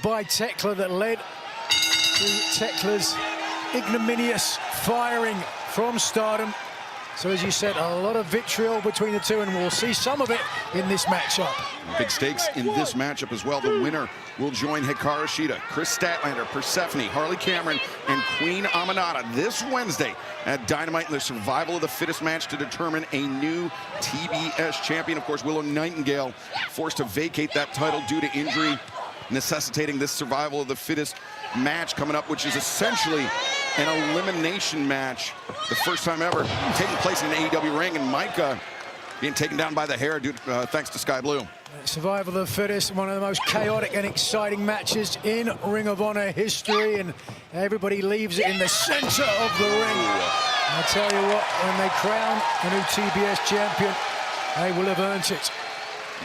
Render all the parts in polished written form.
by Tekla that led to Tekla's ignominious firing from Stardom. So as you said, a lot of vitriol between the two, and we'll see some of it in this matchup. Big stakes in this matchup as well. The winner will join Hikaru Shida, Chris Statlander, Persephone, Harley Cameron, and Queen Aminata this Wednesday at Dynamite in the Survival of the Fittest match to determine a new TBS champion. Of course, Willow Nightingale forced to vacate that title due to injury, necessitating this Survival of the Fittest match coming up, which is essentially an elimination match, the first time ever taking place in an AEW ring, and Micah being taken down by the hair due to, thanks to Skye Blue. Survival of the Fittest, one of the most chaotic and exciting matches in Ring of Honor history, and everybody leaves it in the center of the ring. I tell you what, when they crown a new TBS champion, they will have earned it.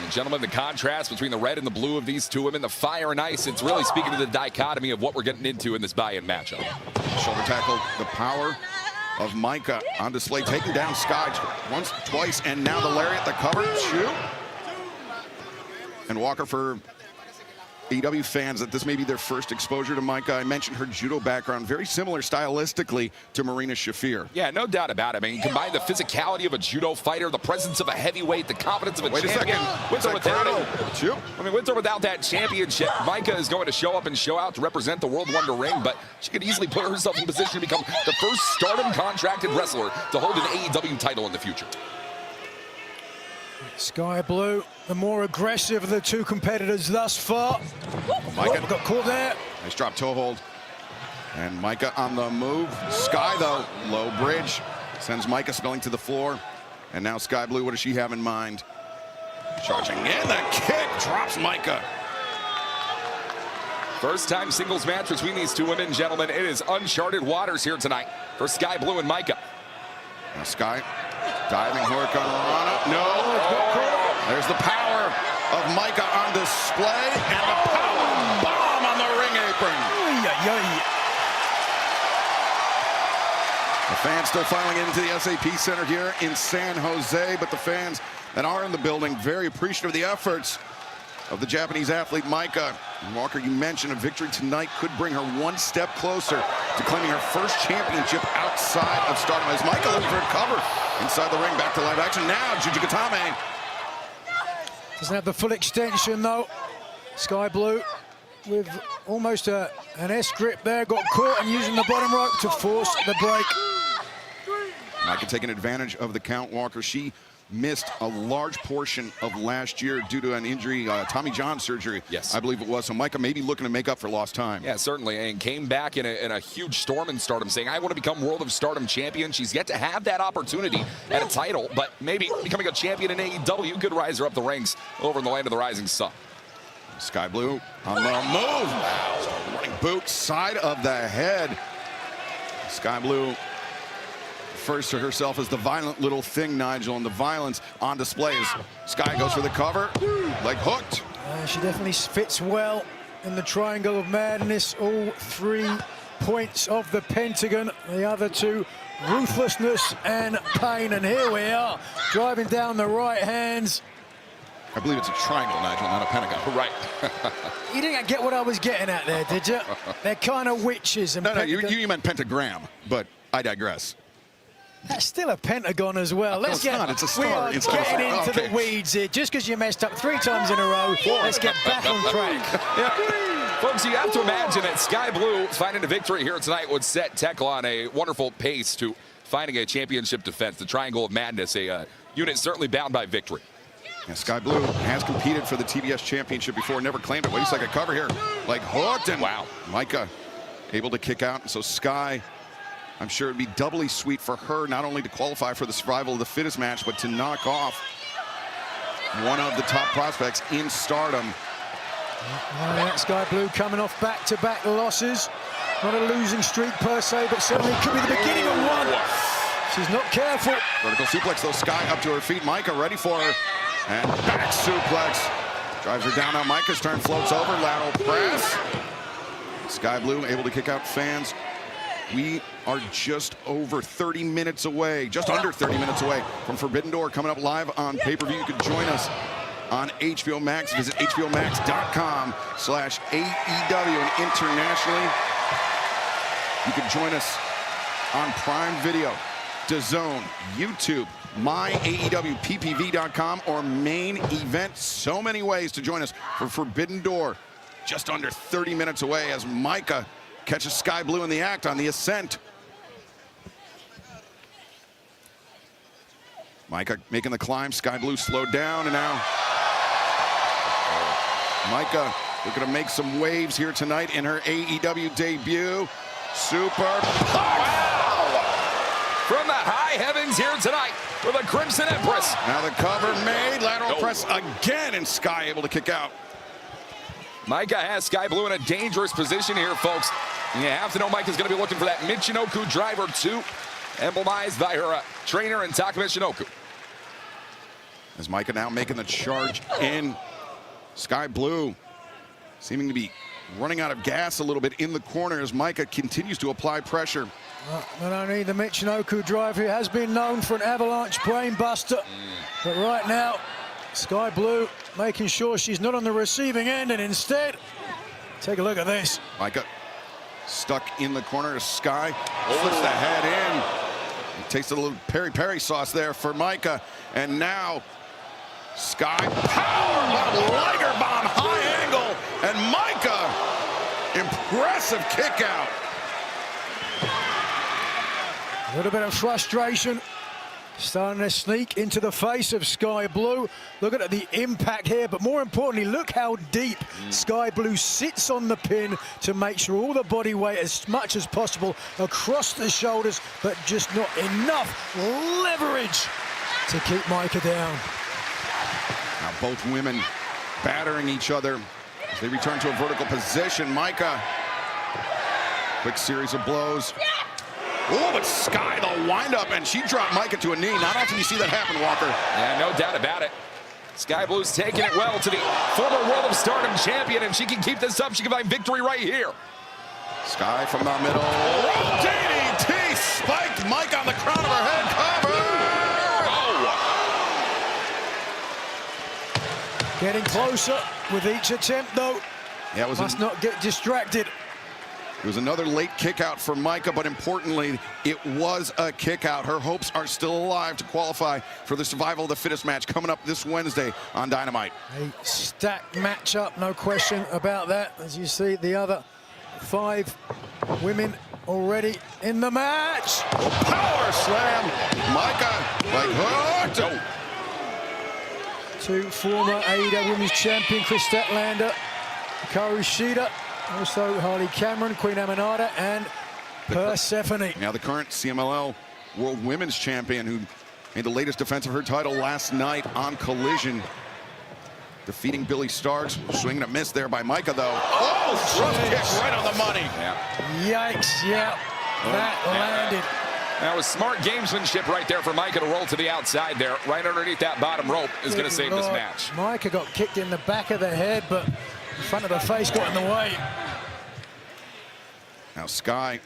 And gentlemen, the contrast between the red and the blue of these two women, the fire and ice, it's really speaking to the dichotomy of what we're getting into in this buy-in matchup. Shoulder tackle, the power of Micah on display, taking down Skye once, twice, and now the lariat, the cover, shoot. And Walker, for AEW fans, that this may be their first exposure to Micah. I mentioned her judo background, very similar stylistically to Marina Shafir. Yeah, no doubt about it. I mean, combine the physicality of a judo fighter, the presence of a heavyweight, the confidence of a champion. With or without it. I mean, with or without that championship, Micah is going to show up and show out to represent the World Wonder Ring, but she could easily put herself in position to become the first Stardom contracted wrestler to hold an AEW title in the future. Skye Blue, the more aggressive of the two competitors thus far. Micah got caught there. Nice drop toe hold. And Micah on the move. Skye, though, low bridge. Sends Micah spilling to the floor. And now Skye Blue, what does she have in mind? Charging in, the kick drops Micah. First time singles match between these two women, gentlemen. It is uncharted waters here tonight for Skye Blue and Micah. Now Skye diving Hurricanrana. No. There's the power of Micah on display, and the power bomb on the ring apron. The fans still filing into the SAP Center here in San Jose, but the fans that are in the building very appreciative of the efforts of the Japanese athlete Micah. And Walker, you mentioned a victory tonight could bring her one step closer to claiming her first championship outside of Stardom. As Micah looking for a cover inside the ring, back to live action now. Jujikatame. Doesn't have the full extension though. Skye Blue with almost an S grip there, got caught and using the bottom rope to force the break. Micah taking advantage of the count, Walker. She missed a large portion of last year due to an injury, Tommy John surgery, yes, I believe it was. So Micah may be looking to make up for lost time. Yeah, certainly, and came back in a huge storm in Stardom, saying, I want to become World of Stardom champion. She's yet to have that opportunity at a title, but maybe becoming a champion in AEW could rise her up the ranks over in the land of the rising sun. Skye Blue on the move. Wow. Running boot, side of the head. Skye Blue refers to herself as the violent little thing, Nigel, and the violence on display as Skye goes for the cover, like hooked. She definitely fits well in the triangle of madness. All 3 points of the pentagon, the other 2, ruthlessness and pain. And here we are, driving down the right hands. I believe it's a triangle, Nigel, not a pentagon. Right. You didn't get what I was getting at there, did you? They're kind of witches. And no, you meant pentagram, but I digress. That's still a pentagon as well. Let's get. It's a star. We are getting into the weeds here. Just because you messed up 3 times in a row, let's get back on track. Yeah. Folks, you have to imagine that Skye Blue finding a victory here tonight would set Tekla on a wonderful pace to finding a championship defense. The Triangle of Madness, a unit certainly bound by victory. Yeah, Skye Blue has competed for the TBS championship before, never claimed it. Wait a second, cover here, like hooked, and wow, Micah able to kick out. So Skye, I'm sure it'd be doubly sweet for her not only to qualify for the Survival of the Fittest match, but to knock off one of the top prospects in Stardom. Skye Blue coming off back-to-back losses. Not a losing streak per se, but certainly could be the beginning of one. She's not careful. Vertical suplex, though. Skye up to her feet. Micah ready for her. And back suplex. Drives her down. Now Micah's turn, floats over. Lateral press. Skye Blue able to kick out fans. We are just over 30 minutes away, just under 30 minutes away from Forbidden Door coming up live on pay-per-view. You can join us on HBO Max. Visit hbomax.com/AEW. And internationally, you can join us on Prime Video, DAZN, YouTube, myAEWPPV.com, or Main Event. So many ways to join us for Forbidden Door. Just under 30 minutes away as Micah catches Skye Blue in the act on the ascent. Micah making the climb, Skye Blue slowed down, and now Micah looking to make some waves here tonight in her AEW debut. Super. Wow! From the high heavens here tonight with a Crimson Empress. Now the cover made, lateral press again, and Skye able to kick out. Micah has Skye Blue in a dangerous position here, folks. And you have to know Micah's going to be looking for that Michinoku driver 2, emblemized by her trainer in Taka Michinoku. As Micah now making the charge in, Skye Blue seeming to be running out of gas a little bit in the corner as Micah continues to apply pressure. Not only the Michinoku driver, who has been known for an avalanche brain buster, but right now, Skye Blue making sure she's not on the receiving end, and instead, take a look at this. Micah stuck in the corner as Skye flips the head in. Tastes a little peri-peri sauce there for Micah, and now Skye power Liger bomb, high angle, and Micah, impressive kick out. A little bit of frustration starting to sneak into the face of Skye Blue. Look at the impact here, but more importantly, look how deep Skye Blue sits on the pin to make sure all the body weight as much as possible across the shoulders, but just not enough leverage to keep Micah down. Now both women battering each other as they return to a vertical position. Micah, quick series of blows. Oh, but Skye, the windup, and she dropped Micah to a knee. Not often you see that happen, Walker. Yeah, no doubt about it. Skye Blue's taking it well to the former World of Stardom champion, and she can keep this up. She can find victory right here. Skye from the middle. DDT spiked Micah on the crown of her head. Cover! Getting closer with each attempt, though. Yeah, Must not get distracted. It was another late kick out for Micah, but importantly, it was a kick out. Her hopes are still alive to qualify for the Survival of the Fittest match coming up this Wednesday on Dynamite. A stacked matchup, no question about that. As you see, the other 5 women already in the match. Power slam. Micah, like hooked. Oh. 2 former AEW Women's Champion, Chris Statlander, Hikaru Shida, also Harley Cameron, Queen Aminata, and Persephone. Now the current CMLL World Women's Champion, who made the latest defense of her title last night on Collision, defeating Billy Starks. Swing and a miss there by Micah, though. Oh, rough kick right on the money. Yeah. Yikes, yeah, that landed. That was smart gamesmanship right there for Micah to roll to the outside there, right underneath that bottom rope is going to save this match. Micah got kicked in the back of the head, but the front of the face got in the way. Now Skye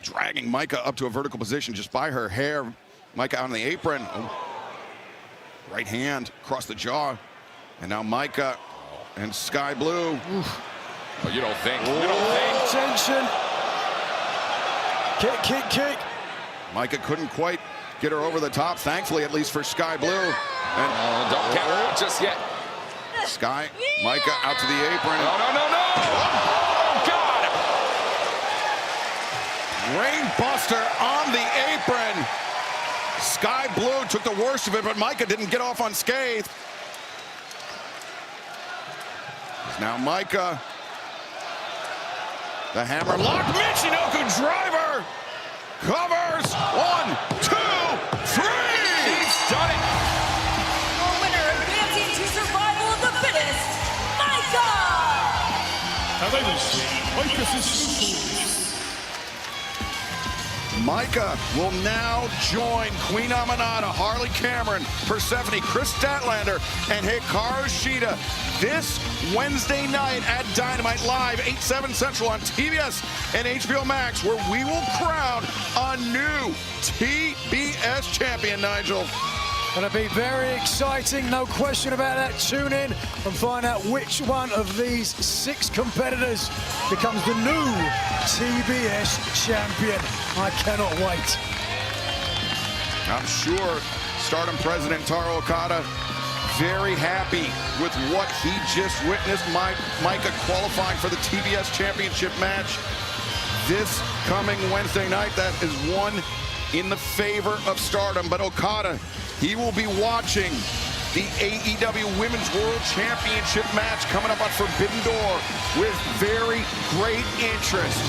dragging Micah up to a vertical position just by her hair. Micah on the apron. Oh. Right hand across the jaw. And now Micah and Skye Blue. Oof. Oh, you don't think. You don't think. Tension. Kick, kick, kick. Micah couldn't quite get her over the top, thankfully, at least for Skye Blue. And don't count her out just yet. Skye, Micah out to the apron. No, no, no, no! Oh, God! Rain buster on the apron. Skye Blue took the worst of it, but Micah didn't get off unscathed. Now Micah. The hammer lock. Michinoku driver. Covers. 1, 2, 3. He's done it. Your winner, advancing to Survival of the Fittest, Micah! Micah will now join Queen Aminata, Harley Cameron, Persephone, Chris Statlander, and Hikaru Shida this Wednesday night at Dynamite Live, 8/7 Central on TBS and HBO Max, where we will crown a new TBS champion, Nigel. Going to be very exciting, no question about that. Tune in and find out which one of these 6 competitors becomes the new TBS champion. I cannot wait. I'm sure Stardom President Taro Okada very happy with what he just witnessed. Micah qualifying for the TBS Championship match this coming Wednesday night. That is one in the favor of Stardom. But Okada, he will be watching the AEW Women's World Championship match coming up on Forbidden Door with very great interest.